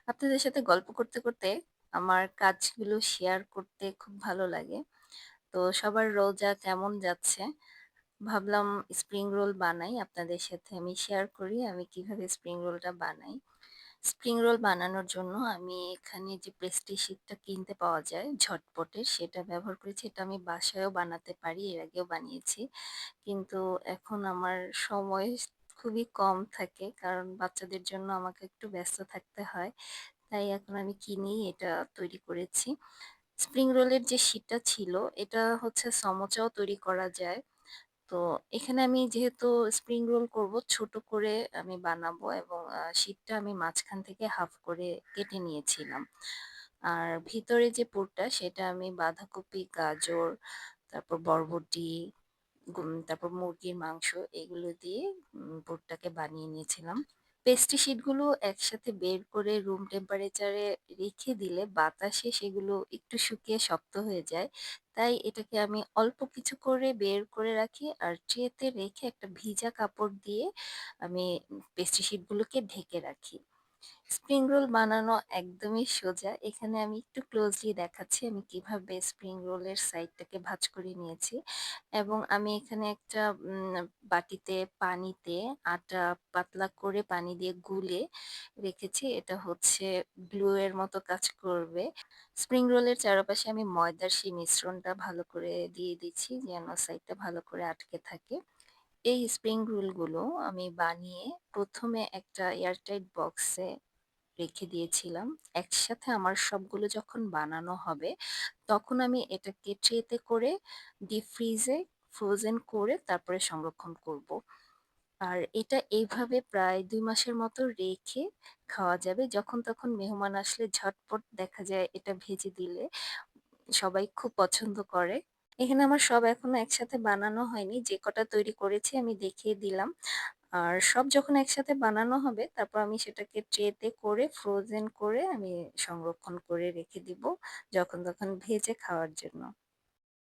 আপনাদের সাথে গল্প করতে, করতে আমার কাজগুলো শেয়ার করতে খুব ভালো লাগে। তো সবার রোজা কেমন যাচ্ছে? ভাবলাম স্প্রিং রোল বানাই। আপনাদের সাথে আমি শেয়ার করি আমি কিভাবে স্প্রিং রোলটা বানাই। স্প্রিং রোল বানানোর জন্য আমি এখানে যে পেস্ট্রি শিটটা কিনতে পাওয়া যায় ঝটপটের সেটা ব্যবহার করেছি। এটা আমি বাসায়ও বানাতে পারি। এর আগেও বানিয়েছি। কিন্তু এখন আমার সময় খুবই কম থাকে। কারণ বাচ্চাদের জন্য আমাকে একটু ব্যস্ত থাকতে হয়। তাই এখন আমি কিনেই এটা তৈরি করেছি। স্প্রিং রোলের যে শিটটা ছিল, এটা হচ্ছে সমোচাও তৈরি করা যায়। তো এখানে আমি যেহেতু স্প্রিং রোল করব, ছোট করে আমি বানাবো এবং শিটটা আমি মাঝখান থেকে হাফ করে কেটে নিয়েছিলাম। আর ভিতরে যে পুরটা সেটা আমি বাঁধাকপি, গাজর, তারপর বরবটি, তারপর মুরগির মাংস এগুলো দিয়ে পুরটাকে বানিয়ে নিয়েছিলাম। পেস্ট্রি শিটগুলো একসাথে বের করে রুম টেম্পারেচারে রেখে দিলে বাতাসে সেগুলো একটু শুকিয়ে শক্ত হয়ে যায়। তাই এটাকে আমি অল্প কিছু করে বের করে রাখি আর ট্রেতে রেখে একটা ভিজা কাপড় দিয়ে আমি পেস্ট্রি শিটগুলোকে ঢেকে রাখি। স্প্রিং রোল বানানো একদমই সোজা। এখানে আমি একটু ক্লোজলি দেখাচ্ছি আমি কিভাবে স্প্রিং রোলের সাইডটাকে ভাঁজ করে নিয়েছি। এবং আমি এখানে একটা বাটিতে পানিতে আটা পাতলা করে পানি দিয়ে গুলে রেখেছি। এটা হচ্ছে গ্লু এর মতো কাজ করবে। স্প্রিং রোলের চারপাশে আমি ময়দার সেই মিশ্রণটা ভালো করে দিয়ে দিচ্ছি যেন সাইডটা ভালো করে আটকে থাকে। এই স্প্রিং রোলগুলো আমি বানিয়ে ১ম এ একটা এয়ারটাইট বক্সে রেখে দিয়েছিলাম। একসাথে আমার সবগুলো যখন বানানো হবে, তখন আমি এটাকে ট্রেতে করে ডিপ ফ্রিজে ফ্রোজেন করে তারপরে সংরক্ষণ করব। আর এটা এইভাবে প্রায় ২ মাসের মতো রেখে খাওয়া যাবে। যখন তখন মেহমান আসলে ঝটপট দেখা যায় এটা ভেজে দিলে সবাই খুব পছন্দ করে। এখানে আমার সব এখনো একসাথে বানানো হয়নি। যে কটা তৈরি করেছি আমি দেখিয়ে দিলাম। আর সব যখন একসাথে বানানো হবে তারপর আমি সেটাকে ট্রেতে করে ফ্রোজেন করে আমি সংরক্ষণ করে রেখে দিব যখন তখন ভেজে খাওয়ার জন্য।